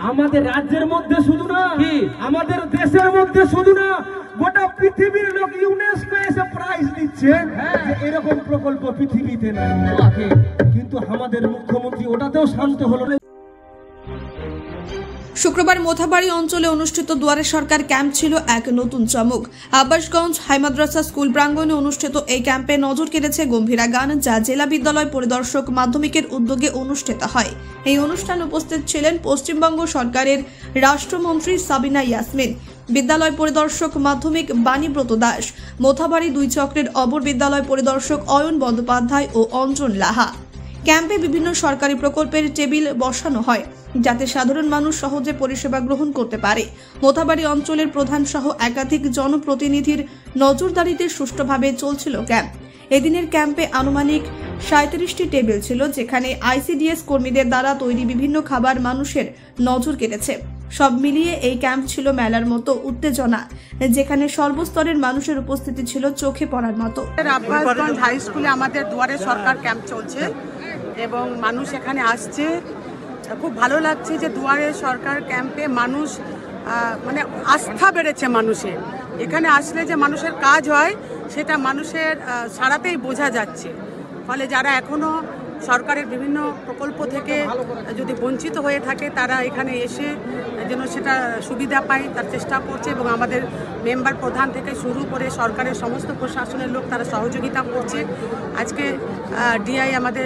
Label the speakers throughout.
Speaker 1: আমাদের রাজ্যের মধ্যে শুধু না, আমাদের দেশের মধ্যে শুধু না, গোটা পৃথিবীর লোক ইউনেস্কো এসে প্রাইজ দিচ্ছে যে এরকম প্রকল্প পৃথিবীতে নেই। কিন্তু আমাদের মুখ্যমন্ত্রী ওটাতেও শান্ত হলো না।
Speaker 2: শুক্রবার মোথাবাড়ি অঞ্চলে অনুষ্ঠিত দুয়ারে সরকার ক্যাম্প ছিল এক নতুন চমক। আব্বাসগঞ্জ হাই মাদ্রাসা স্কুল প্রাঙ্গণে অনুষ্ঠিত এই ক্যাম্পে নজর কেড়েছে গম্ভীরা গান, যা জেলা বিদ্যালয় পরিদর্শক মাধ্যমিকের উদ্যোগে অনুষ্ঠিত হয়। এই অনুষ্ঠানে উপস্থিত ছিলেন পশ্চিমবঙ্গ সরকারের রাষ্ট্রমন্ত্রী সাবিনা ইয়াসমিন, বিদ্যালয় পরিদর্শক মাধ্যমিক বাণীব্রত দাস, মোথাবাড়ি 2 চক্রের অবর বিদ্যালয় পরিদর্শক অয়ন বন্দ্যোপাধ্যায় ও অঞ্জন লাহা। ক্যাম্পে বিভিন্ন সরকারি প্রকল্পের টেবিল বসানো হয় যাতে সাধারণ মানুষ সহজে পরিষেবা গ্রহণ করতে পারে। মোথাবাড়ি অঞ্চলের প্রধান সহ একাধিক জনপ্রতিনিধির নজরদারিতে সুষ্ঠুভাবে চলছিল ক্যাম্প। এদিনের ক্যাম্পে আনুমানিক 37টি টেবিল ছিল, যেখানে আইসিডিএস কর্মীদের দ্বারা তৈরি বিভিন্ন খাবার মানুষের নজর কেড়েছে। সব মিলিয়ে এই ক্যাম্প ছিল মেলার মতো উত্তেজনা, যেখানে সর্বস্তরের মানুষের উপস্থিতি ছিল চোখে পড়ার মতো।
Speaker 3: আব্বাসগঞ্জ হাই স্কুলে আমাদের দুয়ারে সরকার ক্যাম্প চলছে এবং মানুষ এখানে আসছে। খুব ভালো লাগছে যে দুয়ারে সরকার ক্যাম্পে মানুষ মানে আস্থা বেড়েছে মানুষের। এখানে আসলে যে মানুষের কাজ হয় সেটা মানুষের সারাতেই বোঝা যাচ্ছে। ফলে যারা এখনও সরকারের বিভিন্ন প্রকল্প থেকে যদি বঞ্চিত হয়ে থাকে তারা এখানে এসে যেন সেটা সুবিধা পায় তার চেষ্টা করছে এবং আমাদের মেম্বার প্রধান থেকে শুরু করে সরকারের সমস্ত প্রশাসনের লোক তারা সহযোগিতা করছে। আজকে ডিআই আমাদের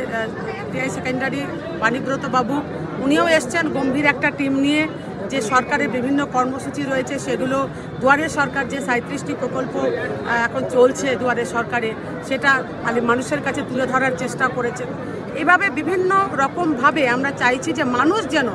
Speaker 3: ডিআই সেকেন্ডারি বাণীব্রত বাবু উনিও এসছেন গম্ভীর একটা টিম নিয়ে। যে সরকারের বিভিন্ন কর্মসূচি রয়েছে সেগুলো দুয়ারে সরকার যে 37টি প্রকল্প এখন চলছে দুয়ারে সরকারে সেটা মানুষের কাছে তুলে ধরার চেষ্টা করেছে। এভাবে বিভিন্ন রকমভাবে আমরা চাইছি যে মানুষ যেন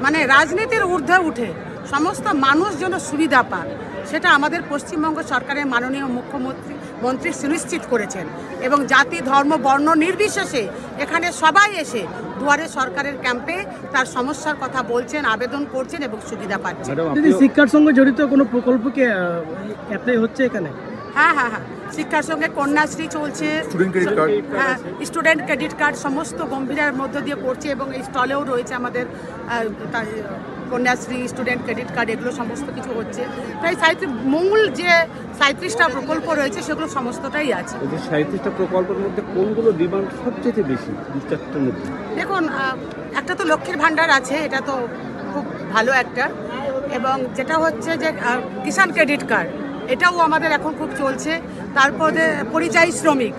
Speaker 3: মানে রাজনীতির ঊর্ধ্বে উঠে সমস্ত মানুষ যেন সুবিধা পান, সেটা আমাদের পশ্চিমবঙ্গ সরকারের মাননীয় মুখ্যমন্ত্রী সুনিশ্চিত করেছেন এবং জাতি ধর্ম বর্ণ নির্বিশেষে এখানে সবাই এসে দুয়ারে সরকারের ক্যাম্পে তার সমস্যার কথা বলছেন, আবেদন করছেন এবং সুবিধা পাচ্ছেন।
Speaker 1: শিক্ষার সঙ্গে জড়িত কোনো প্রকল্পকে অ্যাপ্লাই হচ্ছে এখানে?
Speaker 3: হ্যাঁ, শিক্ষার সঙ্গে কন্যাশ্রী চলছে, স্টুডেন্ট ক্রেডিট কার্ড সমস্ত গম্ভীরার মধ্য দিয়ে করছে এবং এই স্টলেও রয়েছে আমাদের কন্যাশ্রী, স্টুডেন্ট ক্রেডিট কার্ড, এগুলো সমস্ত কিছু হচ্ছে। তাই মূল যে 37টা প্রকল্প রয়েছে সেগুলো সমস্তটাই আছে।
Speaker 4: 37টা প্রকল্পের মধ্যে কোনগুলো ডিমান্ড সবচেয়ে বেশি?
Speaker 3: দেখুন, একটা তো লক্ষ্মীর ভাণ্ডার আছে, এটা তো খুব ভালো একটা, এবং যেটা হচ্ছে যে কিষাণ ক্রেডিট কার্ড এটাও আমাদের এখন খুব চলছে। তারপরে পরিযায়ী শ্রমিক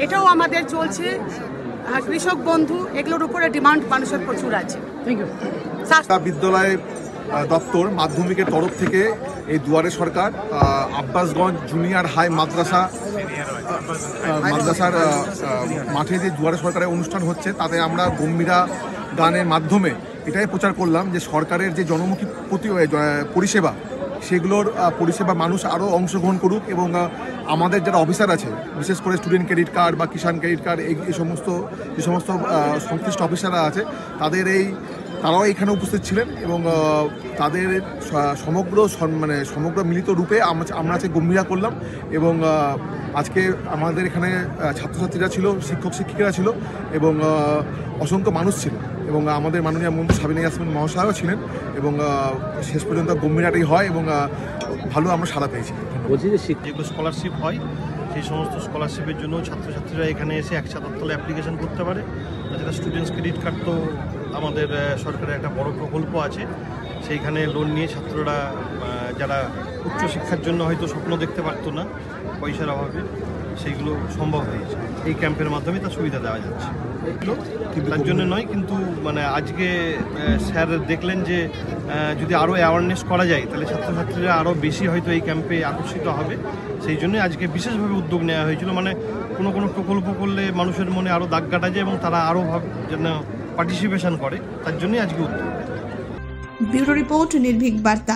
Speaker 3: এটাও আমাদের চলছে, কৃষক বন্ধু, এগুলোর উপরে ডিমান্ড মানুষের প্রচুর আছে।
Speaker 5: বিদ্যালয় দপ্তর মাধ্যমিকের তরফ থেকে এই দুয়ারে সরকার আব্বাসগঞ্জ জুনিয়র হাই মাদ্রাসার মাঠে যে দুয়ারে সরকারের অনুষ্ঠান হচ্ছে তাতে আমরা গম্ভীরা গানের মাধ্যমে এটাই প্রচার করলাম যে সরকারের যে জনমুখী পরিষেবা সেগুলোর পরিষেবা মানুষ আরও অংশগ্রহণ করুক এবং আমাদের যারা অফিসার আছে বিশেষ করে স্টুডেন্ট ক্রেডিট কার্ড বা কিষাণ ক্রেডিট কার্ড এই সমস্ত সংশ্লিষ্ট অফিসাররা আছে তারাও এখানে উপস্থিত ছিলেন এবং তাদের সমগ্র মিলিত রূপে আমরা আজকে গম্ভীরা করলাম এবং আজকে আমাদের এখানে ছাত্রছাত্রীরা ছিল, শিক্ষক শিক্ষিকারা ছিল এবং অসংখ্য মানুষ ছিল এবং আমাদের মাননীয় মন্ত্রী সাবিনা ইয়াসমিন মহাশয়ও ছিলেন এবং শেষ পর্যন্ত গম্ভীরাটাই হয় এবং ভালো আমরা সাড়া পেয়েছি।
Speaker 4: বলছি যে
Speaker 6: যেগুলো স্কলারশিপ হয় সেই সমস্ত স্কলারশিপের জন্য ছাত্রছাত্রীরা এখানে এসে এক ছাতার তলে অ্যাপ্লিকেশন করতে পারে। যেটা স্টুডেন্টস ক্রেডিট কার্ড তো আমাদের সরকারের একটা বড় প্রকল্প আছে, সেইখানে লোন নিয়ে ছাত্ররা যারা উচ্চশিক্ষার জন্য হয়তো স্বপ্ন দেখতে পারতো না পয়সার অভাবে, সেইগুলো সম্ভব হয়েছে এই ক্যাম্পের মাধ্যমে, তার সুবিধা দেওয়া যাচ্ছে। তার জন্য নয়, কিন্তু আজকে স্যার দেখলেন যে যদি আরও অ্যাওয়ারনেস করা যায় তাহলে ছাত্রছাত্রীরা আরও বেশি হয়তো এই ক্যাম্পে আকর্ষিত হবে। সেই জন্যই আজকে বিশেষভাবে উদ্যোগ নেওয়া হয়েছিল, কোনো প্রকল্প করলে মানুষের মনে আরও দাগ কাটা যায় এবং তারা আরও যেন পার্টিসিপেশন করে, তার জন্যই আজকে উদ্যোগ।
Speaker 2: ব্যুরো রিপোর্ট, নির্ভীক বার্তা।